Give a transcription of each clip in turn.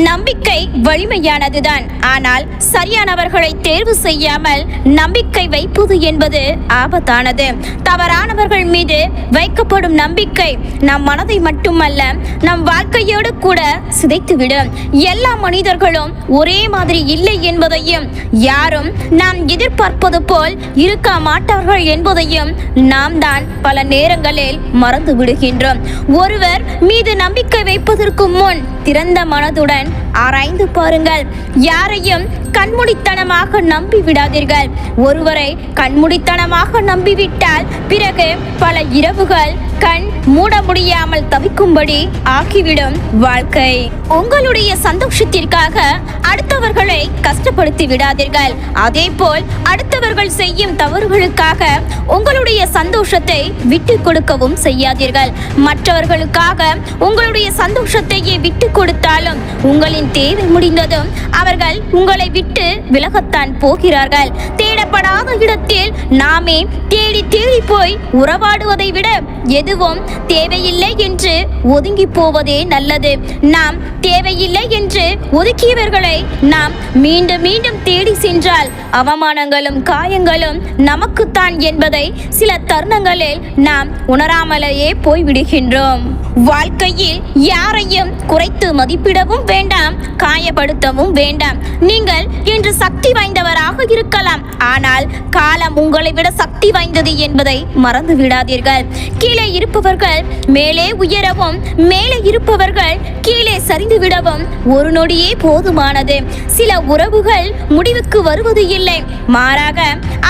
நம்பிக்கை வலிமையானதுதான். ஆனால் சரியானவர்களை தேர்வு செய்யாமல் நம்பிக்கை வைப்பது என்பது ஆபத்தானது. தவறானவர்கள் மீது வைக்கப்படும் நம்பிக்கை நம் மனதை மட்டுமல்ல, நம் வாழ்க்கையோடு கூட சிதைத்துவிடும். எல்லா மனிதர்களும் ஒரே மாதிரி இல்லை என்பதையும், யாரும் நாம் எதிர்பார்ப்பது போல் இருக்க மாட்டார்கள் என்பதையும் நாம் தான் பல நேரங்களில் மறந்து விடுகின்றோம். ஒருவர் மீது நம்பிக்கை வைப்பதற்கு முன் திறந்த மனதுடன் ஆராய்ந்து பாருங்கள். யாரையும் கண்மூடித்தனமாக நம்பி விடாதீர்கள். ஒருவரை கண்மூடித்தனமாக நம்பிவிட்டால் பிறகு பல இரவுகள் கண் மூட முடியாமல் தவிக்கும்படி ஆக்கிவிடும் வாழ்க்கை. உங்களுடைய சந்தோஷத்திற்காக அடுத்தவர்களை கஷ்டப்படுத்தி விடாதீர்கள். அதே போல் அடுத்தவர்கள் செய்யும் தவறுகளுக்காக உங்களுடைய சந்தோஷத்தை விட்டு கொடுக்கவும் செய்யாதீர்கள். மற்றவர்களுக்காக உங்களுடைய சந்தோஷத்தையே விட்டு கொடுத்தாலும் உங்களின் தேவை முடிந்ததும் அவர்கள் உங்களை விட்டு விலகத்தான் போகிறார்கள். தேடப்படாத இடத்தில் நாமே தேடி தேடி போய் உறவாடுவதை விட எதுவும் தேவையில்லை என்று ஒதுங்கி போவதே நல்லது. நாம் தேவையில்லை என்று ஒதுக்கியவர்களை நாம் மீண்டும் மீண்டும் தேடி சென்றால் அவமானங்களும் காயங்களும் நமக்குத்தான் என்பதை சில தருணங்களில் நாம் உணராமலேயே போய்விடுகின்றோம். வாழ்க்கையில் யாரையும் குறைத்து மதிப்பிடவும் வேண்டாம், காயப்படுத்தவும் வேண்டாம். நீங்கள் இன்று சக்தி வாய்ந்தவராக இருக்கலாம், ஆனால் காலம் உங்களை விட சக்தி வாய்ந்தது என்பதை மறந்து விடாதீர்கள். கீழே இருப்பவர்கள் மேலே உயரவும், மேலே இருப்பவர்கள் கீழே சரிந்து விடவும் ஒரு நொடியே போதுமானது. சில உறவுகள் முடிவுக்கு வருவது இல்லை, மாறாக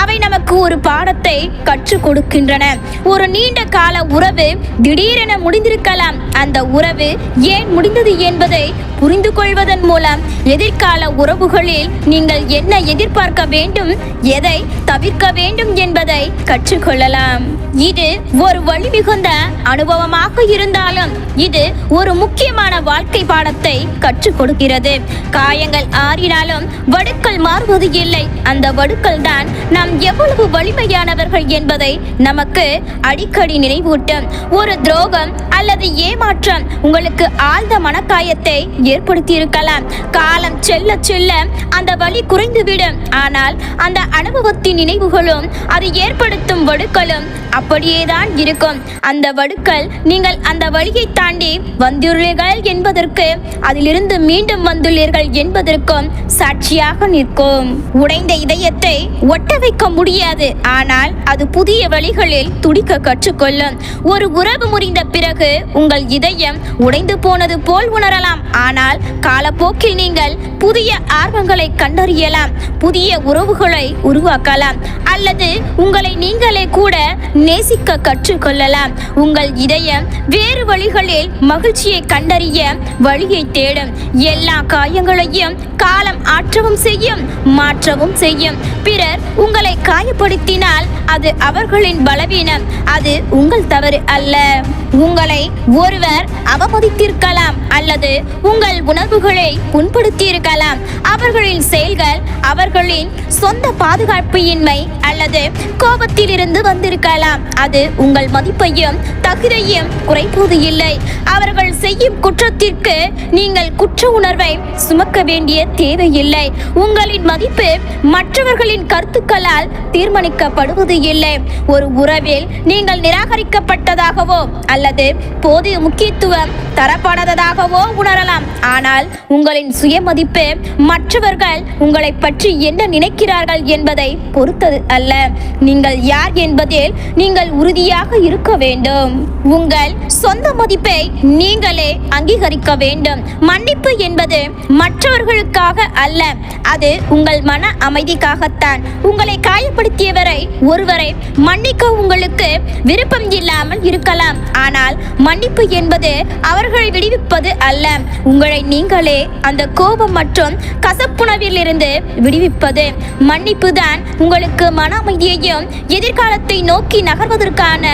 அவை நமக்கு ஒரு பாடத்தை கற்றுக் கொடுக்கின்றன. ஒரு நீண்ட கால உறவு திடீரென முடிந்திருக்கலாம். அந்த உறவு ஏன் முடிந்தது என்பதை புரிந்து கொள்வதன் மூலம் எதிர்கால உறவுகளில் நீங்கள் என்ன எதிர்பார்க்க வேண்டும், எதை தவிர்க்க வேண்டும் என்பதை கற்றுக்கொள்ளலாம். இது ஒரு வலிமிகுந்த அனுபவமாக இருந்தாலும் இது ஒரு முக்கியமான வாழ்க்கை பாடத்தை கற்றுக் கொடுக்கிறது. காயங்கள் ஆறினாலும் வடுக்கள் மாறுவது இல்லை. அந்த வடுக்கள் தான் நாம் எவ்வளவு வலிமையானவர்கள் என்பதை நமக்கு அடிக்கடி நினைவூட்டும். ஒரு துரோகம் அல்லது ஏமாற்றம் உங்களுக்கு ஆழ்ந்த மனக்காயத்தை ஏற்படுத்தி இருக்கலாம். காலம் செல்ல செல்ல அந்த வலி குறைந்துவிடும். ஆனால் அந்த அனுபவத்தின் நினைவுகளும் அது ஏற்படுத்தும் வடுக்களும் அப்படியேதான் இருக்கும். அந்த வடுக்கள் நீங்கள் அந்த வழியை தாண்டி வந்துள்ளீர்கள் என்பதற்கு, அதிலிருந்து மீண்டும் வந்துள்ளீர்கள் என்பதற்கும் சாட்சியாக நிற்கும். உடைந்த இதயத்தை ஒட்ட வைக்க முடியாது, ஆனால் அது புதிய வழிகளில் துடிக்க கற்றுக்கொள்ளும். ஒரு உறவு முறிந்த பிறகு உங்கள் இதயம் உடைந்து போனது போல் உணரலாம், ஆனால் காலப்போக்கில் நீங்கள் புதிய ஆர்வங்களை கண்டறியலாம், புதிய உறவுகளை உருவாக்கலாம், அல்லது உங்களை நீங்களே கூட நேசிக்க கற்றுக்கொள்ளலாம். உங்கள் இதயம் வேறு வழிகளில் மகிழ்ச்சியை கண்டறிய வழியை தேடும். எல்லா காயங்களையும் காலம் ஆற்றவும் செய்யும், மாற்றவும் செய்யும். பிறர் உங்களை காயப்படுத்தினால் அது அவர்களின் பலவீனம், அது உங்கள் தவறு அல்ல. உங்களை ஒருவர் அவமதித்திருக்கலாம் அல்லது உங்கள் உணர்வுகளை புண்படுத்தியிருக்கலாம். அவர்களின் செயல்கள் அவர்களின் சொந்த பாதுகாப்பு இன்மை அல்லது கோபத்தில் இருந்து வந்திருக்கலாம். அது உங்கள் மதிப்பையும் தகுதியையும் குறைப்பது இல்லை. அவர்கள் செய்யும் குற்றத்திற்கு நீங்கள் குற்ற உணர்வை சுமக்க வேண்டிய தேவையில்லை. உங்களின் மதிப்பு மற்றவர்களின் கருத்துக்களால் தீர்மானிக்கப்படுவது இல்லை. ஒரு உறவில் நீங்கள் நிராகரிக்கப்பட்டதாகவோ அல்லது போதிய முக்கியத்துவம் தரப்படாததாகவோ உணரலாம். ஆனால் உங்களின் சுயமதிப்பு மற்றவர்கள் உங்களை பற்றி என்ன நினைக்கிறார்கள் என்பதை பொறுத்தது அல்ல. நீங்கள் யார் என்பதில் நீங்கள் உறுதியாக இருக்க வேண்டும். உங்கள் சொந்த மதிப்பை நீங்களே அங்கீகரிக்க வேண்டும். மன்னிப்பு என்பது மற்றவர்களுக்காக அல்ல, அது உங்கள் மன அமைதிக்காகத்தான். உங்களை காயப்படுத்தியவரை ஒருவரை மன்னிக்க உங்களுக்கு விருப்பம் இல்லாமல் இருக்கலாம், ஆனால் மன்னிப்பு என்பது அவர்களை விடுவிப்பது அல்ல, உங்களை நீங்களே அந்த கோபம் மற்றும் கசப்புணர்வில் இருந்து விடுவிப்பது. மன்னிப்பு தான் உங்களுக்கு மன அமைதியையும் எதிர்காலத்தை நோக்கி நகர்வதற்கான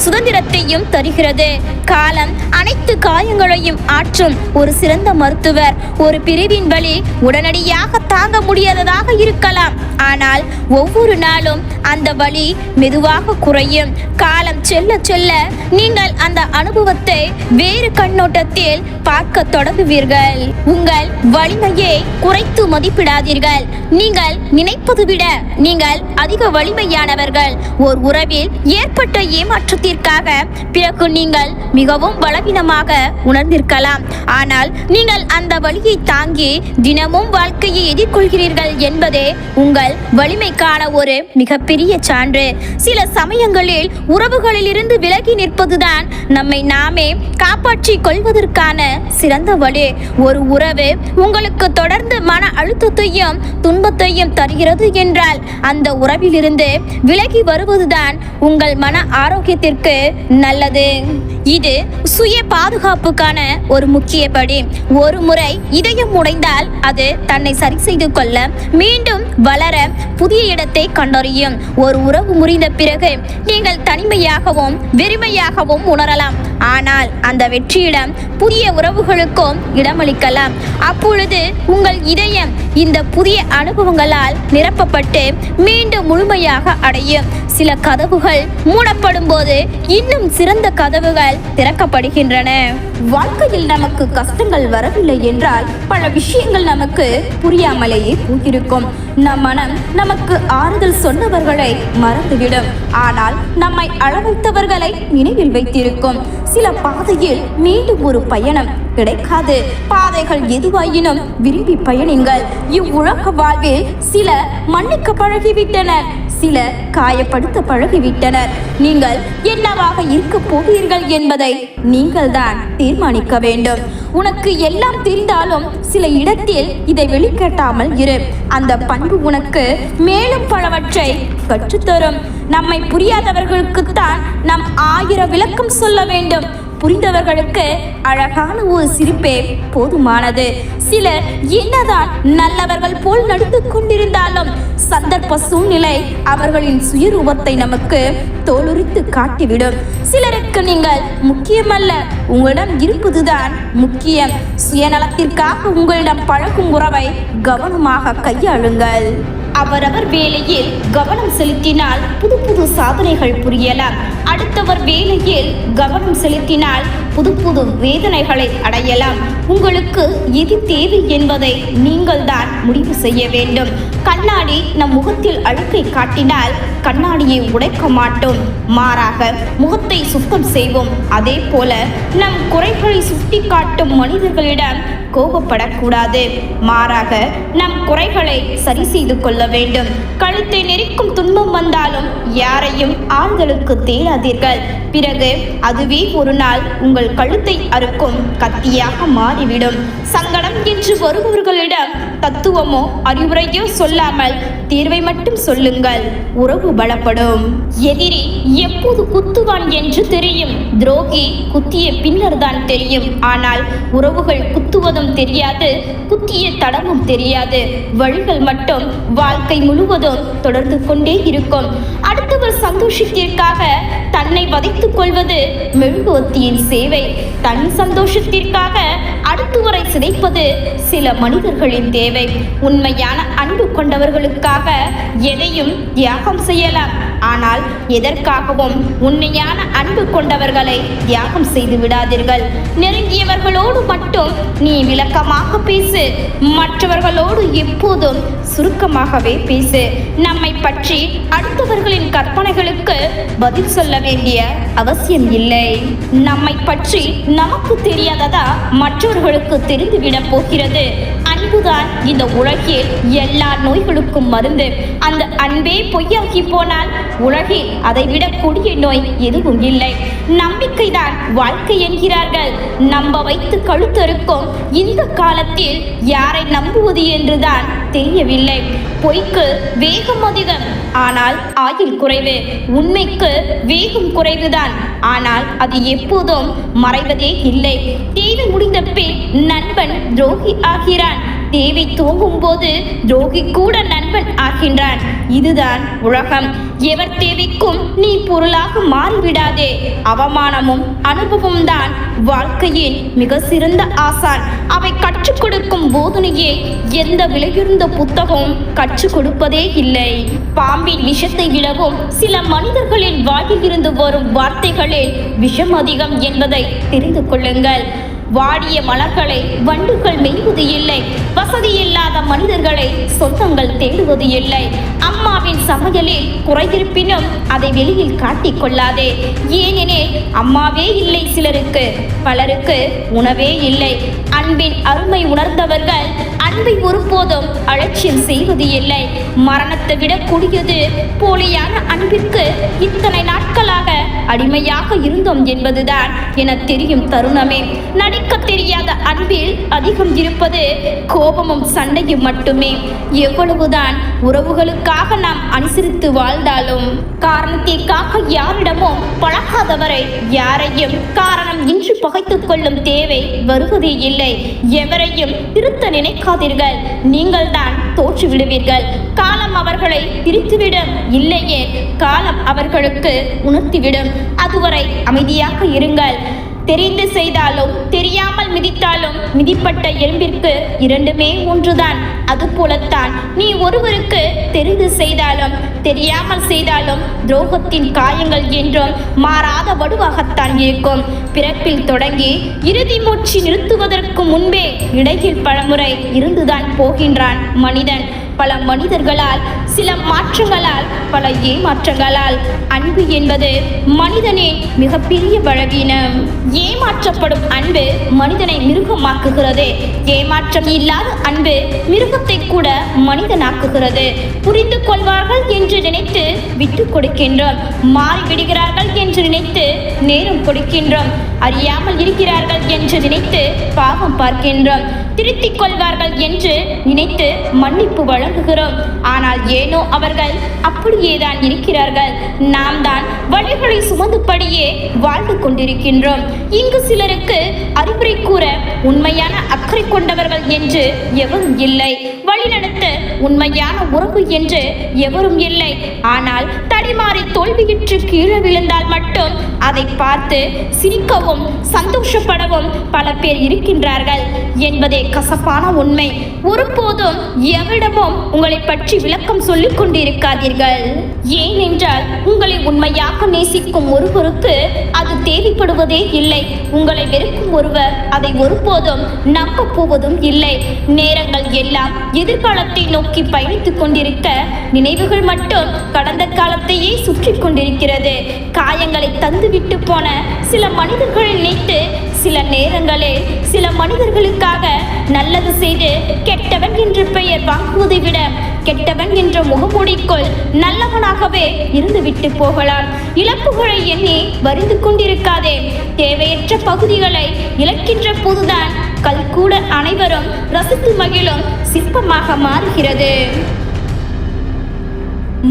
சுதந்திரத்தையும் தருகிறது. காலம் அனைத்து காயங்களையும் ஆற்றும் ஒரு சிறந்த மருத்துவர். ஒரு பிரிவின் வலி உடனடியாக தாங்க முடியாததாக இருக்கலாம், ஆனால் ஒவ்வொரு நாளும் அந்த வலி மெதுவாக குறையும். காலம் செல்ல செல்ல நீங்கள் அந்த அனுபவத்தை வேறு கண்ணோட்டத்தில் பார்க்க தொடங்குவீர்கள். உங்கள் வலிமையை குறைத்து மதிப்பிடாதீர்கள். நீங்கள் நினைப்பது விட நீங்கள் அதிக வலிமையானவர்கள். ஒரு உறவில் ஏற்பட்ட ஏமாற்றத்திற்காக பிறகு நீங்கள் மிகவும் பலவீனமாக உணர்ந்திருக்கலாம், ஆனால் நீங்கள் அந்த வலியை தாங்கி தினமும் வாழ்க்கையை எதிர்கொள்கிறீர்கள் என்பதே உங்கள் வலிமைக்கான ஒரு மிகப்பெரிய சான்று. சில சமயங்களில் உறவுகளில் இருந்து விலகி நிற்பதுதான் நம்மை நாமே காப்பாற்றிக் கொள்வதற்கான சிறந்த வழி. ஒரு உறவு உங்களுக்கு தொடர்ந்து மன அழுத்தத்தையும் துன்பத்தையும் தருகிறது என்றால் அந்த உறவிலிருந்து விலகி வருவதுதான் உங்கள் மன ஆரோக்கியத்திற்கு நல்லது. இது சுய பாதுகாப்புக்கான ஒரு முக்கிய படி. ஒரு முறை இதயம் உடைந்தால் அது தன்னை சரி செய்து கொள்ள மீண்டும் வளர புதிய இடத்தை கண்டறியும். ஒரு உறவு முறிந்த பிறகு நீங்கள் தனிமையாகவும் வெறுமையாகவும் உணரலாம், ஆனால் அந்த வெற்றியிடம் புதிய உறவுகளுக்கும் இடமளிக்கலாம். அப்பொழுது உங்கள் இதயம் இந்த புதிய அனுபவங்களால் நிரப்பப்பட்டு மீண்டும் முழுமையாக அடையும். சில கதவுகள் மூடப்படும் போது இன்னும் சிறந்த கதவுகள் திறக்கப்படுகின்றன. வாழ்க்கையில் நமக்கு கஷ்டங்கள் வரவில்லை என்றால் பல விஷயங்கள் நமக்கு புரியாமலேயே போயிருக்கும். நம் மனம் நமக்கு ஆறுதல் சொன்னவர்களை மறந்துவிடும், ஆனால் நம்மை அளவைத்தவர்களை நினைவில் வைத்திருக்கும். சில பாதையில் மீண்டும் ஒரு பயணம் கிடைக்காது. பாதைகள் எதுவாயினும் விரும்பி பயணிங்கள். இவ்வுலக வாழ்வில் சில மன்னிக்க பழகிவிட்டனர், சில காயப்படுத்த பழகிவிட்டனர். நீங்கள் என்னவாக இருக்க போகிறீர்கள் என்பதை நீங்கள் தான் தீர்மானிக்க வேண்டும். உனக்கு எல்லாம் தெரிந்தாலும் சில இடத்தில் இதை வெளிக்காட்டாமல் இரு. அந்த பண்பு உனக்கு மேலும் பலவற்றை கற்றுத்தரும். நம்மை புரியாதவர்களுக்குத்தான் நாம் 1000 விளக்கம் சொல்ல வேண்டும். புரிந்தவர்களுக்கு அழகான ஒரு சிரிப்பே போதுமானது. சிலர் என்னதான் நல்லவர்கள் போல் நடித்து கொண்டிருந்தாலும் சந்தர்ப்ப சூழ்நிலை அவர்களின் சுயரூபத்தை நமக்கு தோலுரித்து காட்டிவிடும். சிலருக்கு நீங்கள் முக்கியமல்ல, உங்களிடம் இருப்பதுதான் முக்கியம். சுயநலத்திற்காக உங்களிடம் பழகும் உறவை கவனமாக கையாளுங்கள். அவரவர் வேலையில் கவனம் செலுத்தினால் புது புது சாதனைகள் புரியலாம். அடுத்தவர் வேலையில் கவனம் செலுத்தினால் புது புது வேதனைகளை அடையலாம். உங்களுக்கு எது தேவை என்பதை நீங்கள் தான் முடிவு செய்ய வேண்டும். கண்ணாடி நம் முகத்தில் அழுக்கை காட்டினால் கண்ணாடியை உடைக்க மாட்டோம், மாறாக முகத்தை சுத்தம் செய்வோம். அதே போல நம் குறைகளை சுட்டி காட்டும் மனிதர்களிடம் கோபப்படக்கூடாது, மாறாக நம் குறைகளை சரி செய்து கொள்ள வேண்டும். கழுத்தை நெரிக்கும் துன்பம் வந்தாலும் யாரையும் ஆண்களுக்கு தேடாதீர்கள். பிறகு அதுவே ஒரு நாள் உங்கள் கழுத்தை அறுக்கும் கத்தியாக மாறிவிடும். சங்கடம் என்று வருபவர்களிடம் தத்துவமோ அறிவுரையோ சொல்லாமல் தீர்வை மட்டும் சொல்லுங்கள். உறவு பலப்படும். எதிரி எப்போது குத்துவான் என்று தெரியும், துரோகி குத்திய பின்னர் தான் தெரியும். ஆனால் உறவுகள் குத்துவதும் தெரியாது, குத்திய தடமும் தெரியாது. வழிகள் மட்டும் வாழ்க்கை முழுவதும் தொடர்ந்து கொண்டே இருக்கும். அடுத்தவர் சந்தோஷத்திற்காக தன்னை வதைத்துக் கொள்வது மெழுகுவர்த்தியின் சேவை. தன் சந்தோஷத்திற்காக அடுத்தவரை சிதைப்பது சில மனிதர்களின் தேவை. உண்மையான அன்பு கொண்டவர்களுக்காக எதையும் தியாகம் செய்யலாம், ஆனால் எதற்காகவும் உண்மையான அன்பு கொண்டவர்களை தியாகம் செய்து விடாதீர்கள். நெருங்கியவர்களோடு மட்டும் நீ விளக்கமாக பேசு, மற்றவர்களோடு எப்போதும் சுருக்கமாகவே பேசு. நம்மை பற்றி அடுத்தவர்களின் கற்பனைகளுக்கு பதில் சொல்ல வேண்டிய அவசியம் இல்லை. நம்மை பற்றி நமக்கு தெரியாததா மற்றவர்களுக்கு தெரிந்துவிட போகிறது. அன்புதான் இந்த உலகில் எல்லா நோய்களுக்கும் மருந்து. அந்த அன்பே பொய்யாகி போனால் உலகில் அதைவிட கொடிய நோய் எதுவும் இல்லை. நம்பிக்கைதான் வாழ்க்கை என்கிறார்கள். நம்ப வைத்து கழுத்தறுக்கும் இந்த காலத்தில் யாரை நம்புவது என்றுதான் தெரியவில்லை. பொய்க்கு வேகம் அதிகம், ஆனால் ஆயுள் குறைவு. உண்மைக்கு வேகம் குறைவுதான், ஆனால் அது எப்போதும் மறைவதே இல்லை. தேவை முடிந்த பின் நண்பன் துரோகி ஆகிறான். தேவை தூங்கும் போது துரோகி கூட நண்பன் ஆகின்றான். இதுதான் உலகம். எவர் தேவைக்கும் நீ பொருளாக மாறிவிடாதே. அவமானமும் அனுபவம் தான் வாழ்க்கையின் மிக சிறந்த ஆசான். அவை கற்றுக் கொடுக்கும் போதனையை எந்த விலையுறந்த புத்தகம் கற்றுக் கொடுப்பதே இல்லை. பாம்பின் விஷத்தை விடவும் சில மனிதர்களின் வாயில் இருந்து வரும் வார்த்தைகளில் விஷம் அதிகம் என்பதை தெரிந்து கொள்ளுங்கள். வாடிய மலர்களை வண்டுகள் மெய்வது இல்லை. வசதி இல்லாத மனிதர்களை சொந்தங்கள் தேடுவது இல்லை. அம்மாவின் சமையலில் குறையிருப்பினும் அதை வெளியில் காட்டிக் கொள்ளாதே. ஏனெனில் அம்மாவே இல்லை சிலருக்கு, பலருக்கு உணவே இல்லை. அன்பின் அருமை உணர்ந்தவர்கள் அன்பை ஒருபோதும் அலட்சியம் செய்வது இல்லை. மரணத்தை விட கூடியது போலியான அன்பிற்கு இத்தனை நாட்களாக அடிமையாக இருந்தோம் என்பதுதான் என தெரியும் தருணமே. நடிக்க தெரியாத அன்பில் அதிகம் இருப்பது கோபமும் சண்டையும் மட்டுமே. எவ்வளவுதான் உறவுகளுக்காக நாம் அனுசரித்து வாழ்ந்தாலும் காரணத்திற்காக யாரிடமும் பழகாதவரை யாரையும் காரணம் இன்றி பகைத்துக் கொள்ளும் தேவை வருவதே இல்லை. எவரையும் திருத்த நினைக்காதீர்கள். நீங்கள் தான் தோற்று விடுவீர்கள். காலம் அவர்களை பிரித்துவிடும். இல்லையே காலம் அவர்களுக்கு உணர்த்திவிடும். அதுவரை அமைதியாக இருங்கள். தெரிந்து செய்தாலும் தெரியாமல் மிதித்தாலும் மிதிப்பட்ட எறும்பிற்கு இரண்டுமே ஒன்றுதான். அதுபோலத்தான் நீ ஒருவருக்கு தெரிந்து செய்தாலும் தெரியாமல் செய்தாலும் துரோகத்தின் காயங்கள் என்றும் மாறாத வடுவாகத்தான் இருக்கும். பிறப்பில் தொடங்கி இறுதி மூச்சு நிறுத்துவதற்கு முன்பே இடையில் பலமுறை இருந்துதான் போகின்றான் மனிதன். பல மனிதர்களால், சில மாற்றங்களால், பல ஏமாற்றங்களால். அன்பு என்பது மனிதனின் மிகப்பெரிய பலவீனம். ஏமாற்றப்படும் அன்பு மனிதனை மிருகமாக்குகிறது. ஏமாற்றம் இல்லாத அன்பு மிருகத்தை கூட மனிதனாக்குகிறது. புரிந்து கொள்வார்கள் என்று நினைத்து விட்டு கொடுக்கின்றோம். மாறிவிடுகிறார்கள் என்று நினைத்து நேரம் கொடுக்கின்றோம். அறியாமல் இருக்கிறார்கள் என்று நினைத்து பாவம் பார்க்கின்றோம். திருத்திக் கொள்வார்கள் என்று நினைத்து மன்னிப்பு வழங்குகிறோம். ஆனால் ஏனோ அவர்கள் அப்படியேதான் இருக்கிறார்கள். நாம் தான் வழிகளை சுமந்துபடியே வாழ்ந்து கொண்டிருக்கின்றோம். இங்கு சிலருக்கு அறிவுரை கூற உண்மையான அக்கறை கொண்டவர்கள் என்று எவரும் இல்லை. வழிநடத்த உண்மையான உறவு என்று எவரும் இல்லை. ஆனால் தடிமாறி தோல்வியுற்று கீழே விழுந்தால் மட்டும் அதை பார்த்து சிரிக்கவும் சந்தோஷப்படவும் பல பேர் இருக்கின்றார்கள் என்பதே கசப்பான உண்மை. ஒருபோதும் எவரிடமும் உங்களை பற்றி விளக்கம் சொல்லிக் கொண்டிருக்காதீர்கள். ஏனென்றால் உங்களை உண்மையாக நேசிக்கும் ஒருவருக்கு அது தேவைப்படுவதே இல்லை. உங்களை வெறுக்கும் ஒருவர் அதை ஒருபோதும் நம்ப போவதும் இல்லை. நேரங்கள் எல்லாம் எதிர்காலத்தை நோக்கி பயணித்துக் கொண்டிருக்க நினைவுகள் மட்டும் கடந்த காலத்தையே சுற்றி கொண்டிருக்கிறது. காயங்களை தந்துவிட்டு போன சில மனிதர்களை நினைத்து சில நேரங்களில் சில மனிதர்களுக்காக நல்லது செய்து கெட்டவன் என்ற பெயர் வாங்குவதை விட கெட்டவன் என்ற முகமூடிக்குள் நல்லவனாகவே இருந்துவிட்டு போகலாம். இழப்புகளை எண்ணி வருந்து கொண்டிருக்காதே. தேவையற்ற பகுதிகளை இழக்கின்ற போதுதான் கல் கூட அனைவரும் ரசித்து மகிழும் சிற்பமாக மாறுகிறது.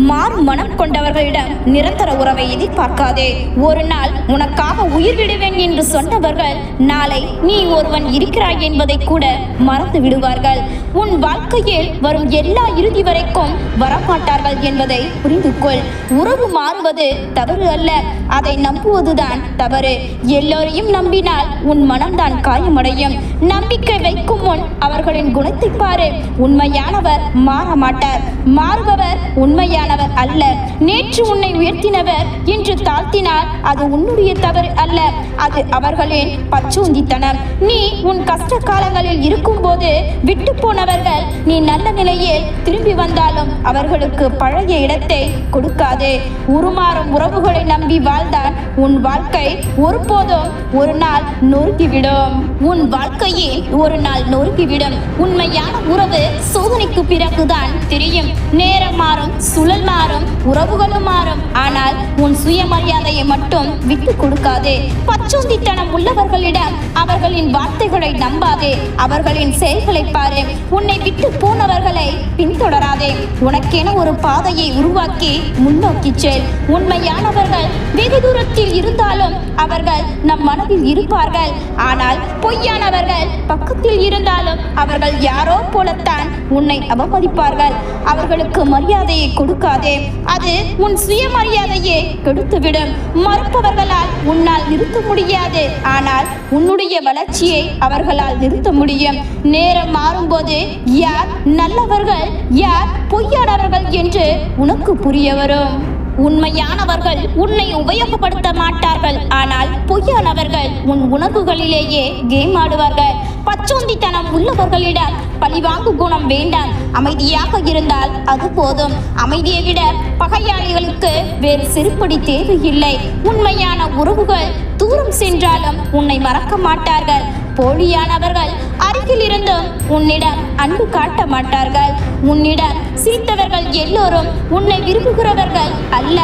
மாறும் மனம் கொண்டவர்களிடம் நிரந்தர உறவை எதிர்பார்க்காதே. ஒரு நாள் உனக்காக உயிர் விடுவேன் என்று சொன்னவர்கள் நாளை நீ ஒருவன் இருக்கிறாய் என்பதை கூட மறந்து விடுவார்கள். உன் வாழ்க்கையில் வரும் எல்லா இறுதி வரைக்கும் வரமாட்டார்கள் என்பதை புரிந்து கொள். உறவு மாறுவது தவறு அல்ல, அதை நம்புவதுதான் தவறு. எல்லோரையும் நம்பினால் உன் மனம்தான் காயமடையும். நம்பிக்கை வைக்கும் முன் அவர்களின் குணத்தை பாரு. உண்மையானவர் மாற மாட்டார். மாறுபவர் உண்மையானவர் அல்ல. நேற்று உன்னை உயர்த்தினவர் இன்று தாழ்த்தினால் அது உன்னுடைய தவறு அல்ல, அது அவர்களின் பச்சோந்தித்தனம். நீ உன் கஷ்ட காலங்களில் இருக்கும் போது விட்டு போனவர்கள் நீ நல்ல நிலையில் திரும்பி வந்தாலும் அவர்களுக்கு பழைய இடத்தை கொடுக்காதே. உருமாறும் உறவுகளை நம்பி வாழ்ந்தால் உன் வாழ்க்கை ஒருபோதும் ஒரு நாள் நொறுக்கிவிடும். உன் வாழ்க்கையில் ஒரு நாள் நொறுக்கிவிடும். உண்மையான உறவு சோதனைக்கு பிறகுதான் தெரியும். நேரம் மாறும், சுழல் சூழல் மாறும், உறவுகளும் மாறும். ஆனால் உன் சுயமரியாதையை மட்டும் விட்டு கொடுக்காதே. பச்சோந்தித்தனம் உள்ளவர்களிடம் அவர்களின் வார்த்தைகளை நம்பாதே. அவர்களின் செயல்களை பாரு. உன்னை விட்டு போனவர்களை பின்தொடராதே. உனக்கென ஒரு பாதையை உருவாக்கி முன்னோக்கி செல். உண்மையானவர்கள் வெகு தூரத்தில் இருந்தாலும் அவர்கள் நம் மனதில் இருப்பார்கள். ஆனால் பொய்யானவர்கள் பக்கத்தில் இருந்தாலும் அவர்கள் யாரோ போலத்தான் உன்னை அவமதிப்பார்கள். அவர்களுக்கு மரியாதையை கொடுக்காதே. அது உன் சுயமரியாதையை கெடுத்துவிடும். மறுப்பவர்களால் உன்னால் நிறுத்த முடியாது. ஆனால் உன்னுடைய வளர்ச்சியை அவர்களால் நிறுத்த முடியும். நேரம் மாறும்போது யார் நல்லவர்கள் யார் பொய்யானவர்கள் என்று உனக்கு புரிய வரும். உண்மையானவர்கள் உன்னை உபயோகப்படுத்த மாட்டார்கள். ஆனால் பொய்யானவர்கள் உன் உணர்வுகளிலேயே கேம் ஆடுவார்கள். பச்சோந்தித்தனம் உள்ளவர்களிடம் பழிவாங்கு குணம் வேண்டாம். அமைதியாக இருந்தால் அது போதும். அமைதியை விட பகையாளிகளுக்கு வேறு செருப்படி தேவையில்லை. உண்மையான உறவுகள் தூரம் சென்றாலும் உன்னை மறக்க மாட்டார்கள். போலியானவர்கள் அருகில் இருந்தும் உன்னிடம் அன்பு காட்ட மாட்டார்கள். உன்னிடம் சிரித்தவர்கள் எல்லோரும் உன்னை விரும்புகிறவர்கள் அல்ல.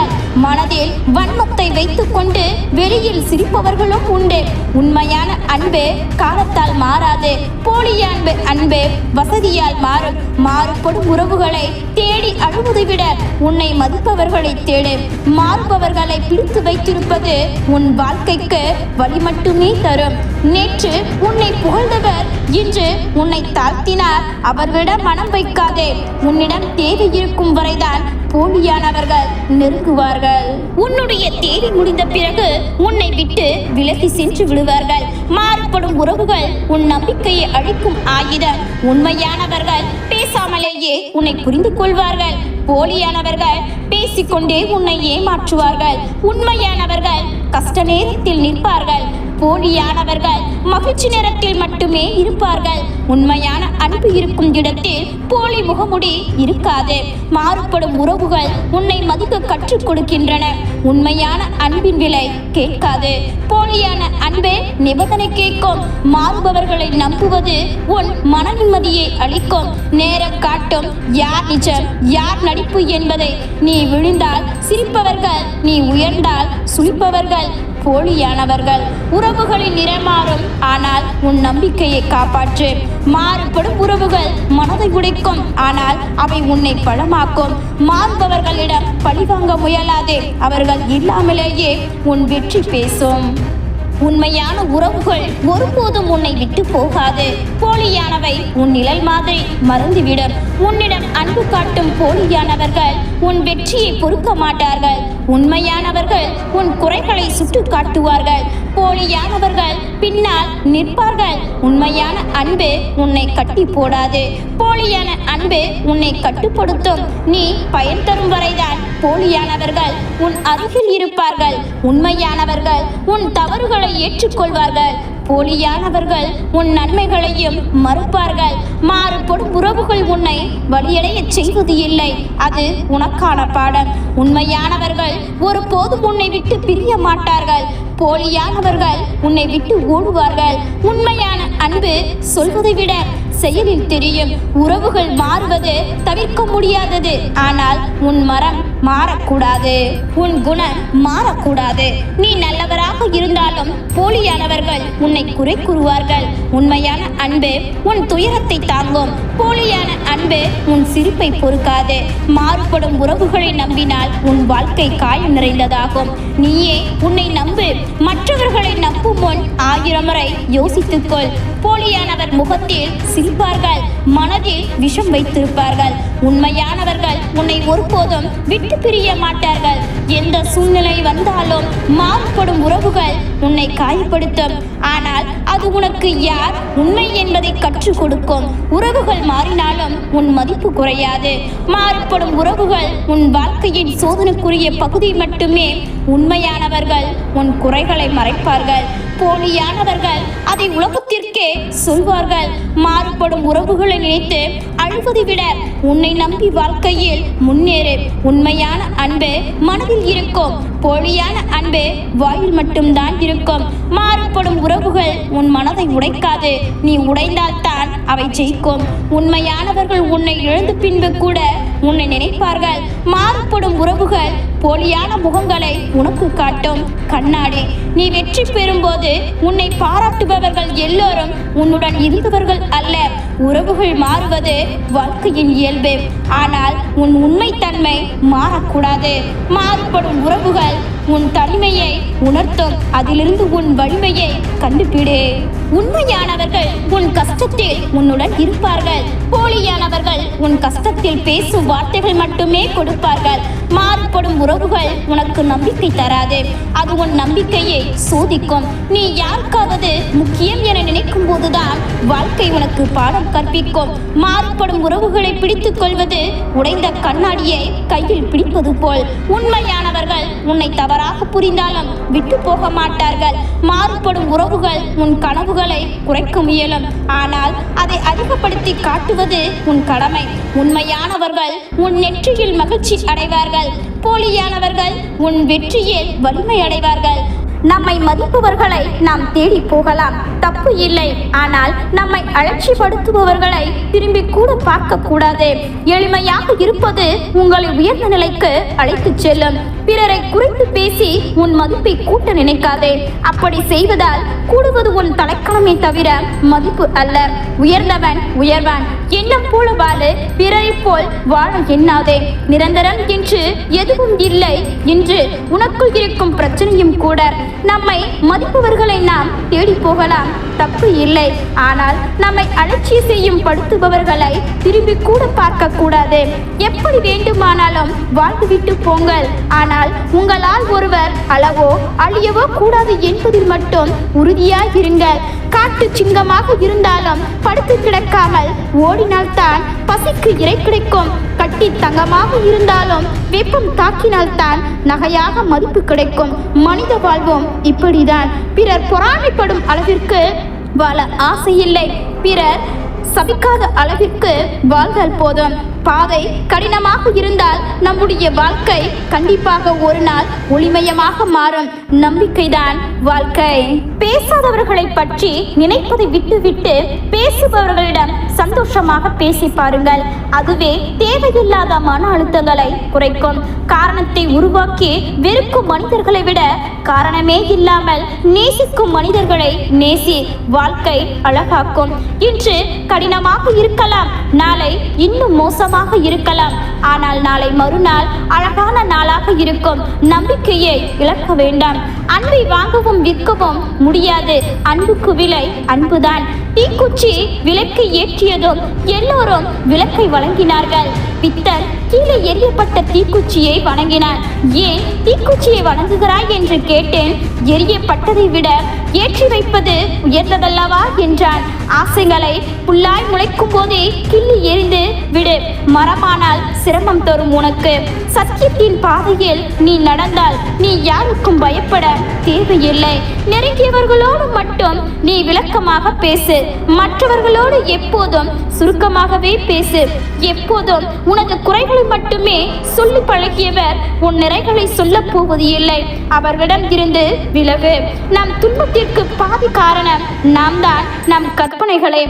மனதில் வன்மத்தை வைத்துக் கொண்டு வெளியில் சிரிப்பவர்களும் உண்டு. உண்மையான அன்பு காலத்தால் மாறாது. போலியான அன்பு வசதியால் மாறும். மாறுபடும் உறவுகளை தேடி அழுவதை விட உன்னை மதிப்பவர்களை தேடு. மாறுபவர்களை பிடித்து வைத்திருப்பது உன் வாழ்க்கைக்கு வழி மட்டுமே தரும். நேற்று உன்னை புகழ்ந்தவர் இன்று உன்னை தாழ்த்தினார். அவர்களிடம் மனம் வைக்காதே. உன்னிடம் தேவை இருக்கும் வரைதான் போலியானவர்கள் நெருங்குவார்கள். உன்னுடைய தேதி முடிந்த பிறகு உன்னை விட்டு விலகி சென்று விடுவார்கள். மாறுபடும் உறவுகள் உன் நம்பிக்கையை அழிக்கும் ஆயுதம். உண்மையானவர்கள் பேசாமலேயே உன்னை புரிந்து கொள்வார்கள். போலியானவர்கள் பேசிக்கொண்டே உன்னை ஏமாற்றுவார்கள். உண்மையானவர்கள் கஷ்ட நேரத்தில் நிற்பார்கள். போலியானவர்கள் மகிழ்ச்சி நேரத்தில் மட்டுமே இருப்பார்கள். உண்மையான அன்பு இருக்கும் இடத்தில் போலி முகமுடி இருக்காது. மாறுபடும் உறவுகள் உன்னை மதிக்க கற்றுக் கொடுக்கின்றன. உண்மையான அன்பின் விலை கேட்காது. போலியான அன்பு நிபந்தனை கேட்கும். மாறுபவர்களை நம்புவது உன் மன நிம்மதியை அளிக்கும். நேரம் காட்டும் யார் நிஜம் யார் நடிப்பு என்பதை. நீ விழுந்தால் சிரிப்பவர்கள், நீ உயர்ந்தால் சுழிப்பவர்கள் போலியானவர்கள். உறவுகளின் நிறம் மாறும். ஆனால் உன் நம்பிக்கையை காப்பாற்று. மாறுபடும் உறவுகள் மனதை உடைக்கும். ஆனால் அவை உன்னை பலமாக்கும். மாறுபவர்களிடம் பழிவாங்க முயலாதே. அவர்கள் இல்லாமலேயே உன் வெற்றி பேசும். உண்மையான உறவுகள் ஒருபோதும் உன்னை விட்டு போகாது. போலியானவை உன் நிழல் மாதிரி மறந்துவிடும். உன்னிடம் அன்பு காட்டும் போலியானவர்கள் உன் வெற்றியை பொறுக்க மாட்டார்கள். உண்மையானவர்கள் உன் குறைகளை சுட்டு காட்டுவார்கள். போலியானவர்கள் பின்னால் நிற்பார்கள். உண்மையான அன்பு உன்னை கட்டி போடாது. போலியான அன்பு உன்னை கட்டுப்படுத்தும். நீ பயன் தரும் வரைதான் போலியானவர்கள் உன் அருகில் இருப்பார்கள். உண்மையானவர்கள் உன் தவறுகளை ஏற்றுக்கொள்வார்கள். போலியானவர்கள் உன் நன்மைகளையும் மறுப்பார்கள். மாறுபடும் உறவுகள் உன்னை வழியடைய செய்வது இல்லை. அது உனக்கான பாடம். உண்மையானவர்கள் ஒருபோதும் உன்னை விட்டு பிரிய மாட்டார்கள். போலியானவர்கள் உன்னை விட்டு ஓடுவார்கள். உண்மையான அன்பு சொல்வதை விட செயலில் தெரியும். உறவுகள் மாறுவது தவிர்க்க முடியாதது. ஆனால் உன் மரம் மாறக்கூடாது. உன் குணம் மாறக்கூடாது. நீ நல்லவராக இருந்தாலும் போலியானவர்கள் உன்னை குறை கூறுவார்கள். உண்மையான அன்பு உன் துயரத்தை தாங்கும். போலியான அன்பு உன் சிரிப்பை பொறுக்காது. மாறுபடும் உறவுகளை நம்பினால் உன் வாழ்க்கை காயம் நிறைந்ததாகும். நீயே உன்னை நம்பு. மற்றவர்களை நம்பும் முன் 1000 முறை யோசித்துக்கொள். போலியானவர் முகத்தில் சிரிப்பார்கள், மனதில் விஷம் வைத்திருப்பார்கள். உண்மையானவர்கள் உன்னை ஒருபோதும் விட்டு பிரிய மாட்டார்கள். எந்த சூழ்நிலை வந்தாலும் மாறுபடும் உறவுகள் உன்னை காயப்படுத்தும். ஆனால் அது உனக்கு யார் உண்மை என்பதை கற்றுக் கொடுக்கும். உறவுகள் மாறினாலும் உன் மதிப்பு குறையாது. மாறுபடும் உறவுகள் உன் வாழ்க்கையின் சோதனைக்குரிய பகுதி மட்டுமே. உண்மையானவர்கள் உன் குறைகளை மறைப்பார்கள். போலியானவர்கள் அதை உலகத்திற்கே சொல்வார்கள். மாறுபடும் உறவுகளை நினைத்து அழுவதை விட உன்னை நம்பி வாழ்க்கையில் முன்னேறு. உண்மையான அன்பு மனதில் இருக்கும். போலியான அன்பு வாயில் மட்டும்தான் இருக்கும். மாறுபடும் உறவுகள் உன் மனதை உடைக்காது. நீ உடைந்தால்தான் அவை ஜெயிக்கும். உண்மையானவர்கள் உன்னை இழந்த பின்பு கூட உன்னை நினைப்பார்கள். மாறுபடும் உறவுகள் போலியான முகங்களை உனக்கு காட்டும் கண்ணாடி. நீ வெற்றி பெறும்போது உன்னை பாராட்டுபவர்கள் எல்லோரும் உன்னுடன் இருந்தவர்கள் அல்ல. உறவுகள் மாறுவது வாழ்க்கையின் இயல்பு. ஆனால் உன் உண்மைத்தன்மை மாறக்கூடாது. மாறுபடும் உறவுகள் உன் தனிமையை உணர்த்தும். அதிலிருந்து உன் வலிமையை கண்டுபிடி. உண்மையானவர்கள் உன் கஷ்டத்தில் உன்னுடன் இருப்பார்கள். போலியானவர்கள் உன் கஷ்டத்தில் பேசும் வார்த்தைகள் மட்டுமே கொடுப்பார்கள். மாறுபடும் உறவுகள் உனக்கு நம்பிக்கை தராது. அது உன் நம்பிக்கையை சோதிக்கும். நீ யாருக்காவது முக்கியம் என நினைக்கும் போதுதான் வாழ்க்கை உனக்கு பாடம் கற்பிக்கும். மாறுபடும் உறவுகளை பிடித்துக் கொள்வது உடைந்த கண்ணாடியை கையில் பிடிப்பது போல். உண்மையானவர்கள் உன்னை தவறாக புரிந்தாலும் விட்டு போக மாட்டார்கள். மாறுபடும் உறவுகள் உன் கனவுகளை குறைக்க முயலும். ஆனால் அதை அதிகப்படுத்தி காட்டுவது உன் கடமை. உண்மையானவர்கள் உன் நெற்றியில் மகிழ்ச்சி அடைவார்கள். போலியானவர்கள் உன் வெற்றியில் வலிமை அடைவார்கள். நம்மை மதிப்பவர்களை நாம் தேடி போகலாம், தப்பு இல்லை. ஆனால் நம்மை அலட்சிப்படுத்துபவர்களை திரும்பி கூட பார்க்க கூடாது. எளிமையாக இருப்பது உங்களை உயர்ந்த நிலைக்கு அழைத்துச் செல்லும். பிறரை குறைத்து பேசி உன் மதிப்பை கூட்ட நினைக்காதே. அப்படி செய்வதால் கூடுவது உன் தலைக்கணமே தவிர மதிப்பு அல்ல. உயர்ந்தவன் உயர்வான். எண்ணம் போல வாழு, பிறரை போல் வாழ எண்ணாதே. நிரந்தரம் என்று எதுவும் இல்லை என்று உனக்குள் இருக்கும் பிரச்சனையும் கூட. நம்மை மதிப்பவர்களை நாம் தேடி போகலாம், தப்பு இல்லை. ஆனால் நம்மை அலட்சிய செய்யும் படுத்துபவர்களை திரும்பி கூட பார்க்க கூடாது. எப்படி வேண்டுமானாலும் வாழ்ந்துவிட்டு போங்கள். ஆனால் உங்களால் ஒருவர் அளவோ அழியவோ கூடாது என்பதில் மட்டும் உறுதியாயிருங்கள். காட்டு சிங்கமாக இருந்தாலும் படுத்து கிடக்காமல் ஓடினால்தான் பசிக்கு இறை கிடைக்கும். கட்டி தங்கமாக இருந்தாலும் வெப்பம் தாக்கினால்தான் நகையாக மதிப்பு கிடைக்கும். மனித வாழ்வும் இப்படிதான். பிறர் பொறாமைப்படும் அளவிற்கு வாழ ஆசையில்லை. பிறர் சபிக்காத அளவிற்கு வாழ்தல் போதும். பாதை கடினமாக இருந்தால் நம்முடைய வாழ்க்கை கண்டிப்பாக ஒரு நாள் ஒளிமயமாக மாறும். நம்பிக்கைதான் வாழ்க்கை. பேசாதவர்களை பற்றி நினைப்பதை விட்டுவிட்டு பேசுபவர்களிடம் சந்தோஷமாக பேசி பாருங்கள். அதுவே தேவையில்லாத மன அழுத்தங்களை குறைக்கும். காரணத்தை உருவாக்கி வெறுக்கும் மனிதர்களை விட காரணமே இல்லாமல் நேசிக்கும் மனிதர்களை நேசி. வாழ்க்கை அழகாக்கும். இன்று கடினமாக இருக்கலாம், நாளை இன்னும் மோசமாக இருக்கலாம். ஆனால் நாளை மறுநாள் அழகான நாளாக இருக்கும். நம்பிக்கையை இழக்க வேண்டாம். அன்பை வாங்கவும் விற்கவும் முடியாது. அன்புக்கு விலை அன்புதான். தீக்குச்சி விளக்கை ஏற்றியதும் எல்லோரும் விளக்கை வழங்கினார்கள். பித்தர் கீழே எரியப்பட்ட தீக்குச்சியை வணங்கினான். ஏன் தீக்குச்சியை வணங்குகிறாய் என்று கேட்டேன். எரியப்பட்டதை விட ஏற்றி வைப்பது உயர்ந்ததல்லவா என்றான். ஆசைகளை புல்லாய் முளைக்கும் போதே கிள்ளி எறிந்து விடு. மரமானால் சிரமம் தரும் உனக்கு. சத்தியத்தின் பாதையில் நீ நடந்தால் நீ யாருக்கும் பயப்பட தேவையில்லை. நெருங்கியவர்களோடு மட்டும் நீ விளக்கமாக பேசு. மற்றவர்களோடு எப்போதும் சுருக்கமாகவே பேசு. எப்போதும் உனது குறைகளை மட்டுமே சொல்லி பழகியவர் உன் நிறைகளை சொல்ல போவது இல்லை. அவர்களிடம் இருந்து விலகு. நம் துன்பத்திற்கு பாதி காரணம் நாம் தான். நம் கற்பனைகளை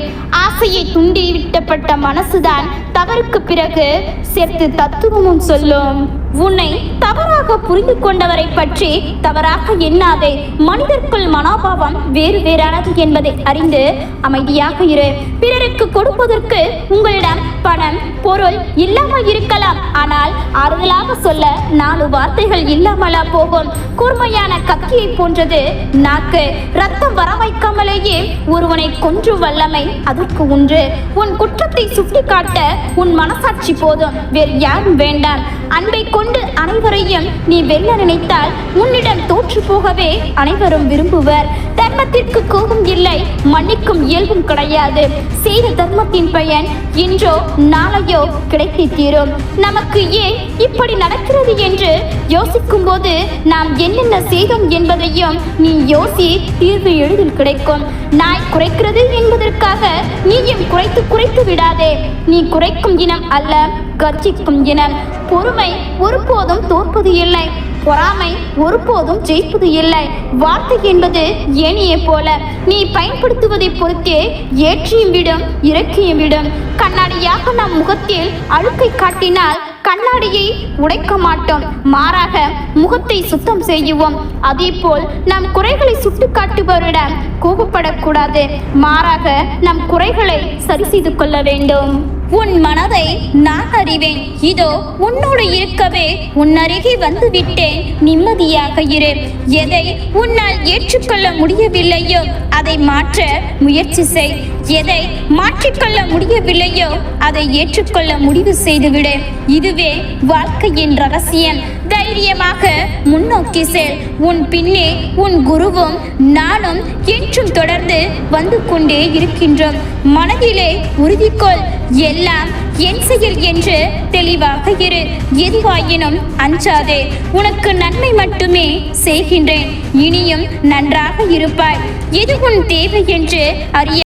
ஆசையை தூண்டி விட்டப்பட்ட மனசுதான் தவறுக்கு பிறகு சேர்த்து தத்துவமும் சொல்லும். உன்னை தவறாக புரிந்து கொண்டவரை பற்றி தவறாக எண்ணாதே. மனிதர்கள் மனோபாவம் வேறு வேறானது என்பதை அறிந்து அமைதியாக இரு. பிறருக்கு கொடுப்பதற்கு உங்களிடம் பணம் பொருள் இல்லாமல் இருக்கலாம். ஆனால் ஆறுதலாக சொல்ல 4 வார்த்தைகள் இல்லாமலா போகும். கூர்மையான கத்தியை போன்றது நாக்கு. ரத்தம் வர வைக்காமலேயே ஒருவனை கொன்று வல்லமை அதற்கு ஒன்று. உன் குற்றத்தை சுட்டி காட்ட உன் மனசாட்சி போதும், வேறு யாரும் வேண்டாம். அன்பை கொண்டு அனைவரையும் நீ வெல்ல நினைத்தால் உன்னிடம் தோற்று போகவே அனைவரும் விரும்புவர். தர்மத்திற்கு கோபம் இல்லை, மன்னிக்கும் இயல்பும் கிடையாது. செய்த தர்மத்தின் பயன் இன்றோ நாளையோ கிடைத்தே தீரும். நமக்கு ஏன் இப்படி நடக்கிறது என்று யோசிக்கும் போது நாம் என்னென்ன செய்தோம் என்பதையும் நீ யோசி. தீர்வு எளிதில் கிடைக்கும். நாய் குறைக்கிறது என்பதற்காக நீயும் குறைத்து விடாதே. நீ குறைக்கும் இனம் அல்ல, கர்ஜிக்கும் இனம். பொறுமை ஒருபோதும் தோற்பது இல்லை. பொறாமை ஒருபோதும் ஜெயிப்பது இல்லை. வார்த்தை என்பது ஏணியை போல, நீ பயன்படுத்துவதை பொறுத்தே ஏற்றியும் விடும் இறக்கியும் விடும். கண்ணாடியாக நம் முகத்தில் அழுக்கை காட்டினால் கண்ணாடியை உடைக்க மாட்டோம், மாறாக முகத்தை சுத்தம் செய்வோம். அதேபோல் நம் குறைகளை சுட்டு காட்டுபவரிடம் கோபப்படக்கூடாது, மாறாக நம் குறைகளை சரி செய்து கொள்ள வேண்டும். உன் மனதை நான் அறிவேன், இதோ உன்னோடு இருக்கவே உன் அருகே வந்து விட்டேன், நிம்மதியாக இரு. எதை உன்னால் ஏற்றுக்கொள்ள முடியவில்லையோ அதை மாற்ற முயற்சி செய். எதை மாற்றிக்கொள்ள முடியவில்லையோ அதை ஏற்றுக்கொள்ள முடிவு செய்துவிடு. இதுவே வாழ்க்கையின் ரகசியம். தைரியமாக முன்னோக்கி செல். உன் பின்னே உன் குருவும் நானும் என்றும் தொடர்ந்து வந்து கொண்டே இருக்கின்றோம். மனதிலே உறுதிக்கொள், எல்லாம் என் செயல் என்று தெளிவாக இரு. எதுவாயினும் அஞ்சாதே, உனக்கு நன்மை மட்டுமே செய்கின்றேன். இனியும் நன்றாக இருப்பாய். எது உன் தேவை என்று அறிய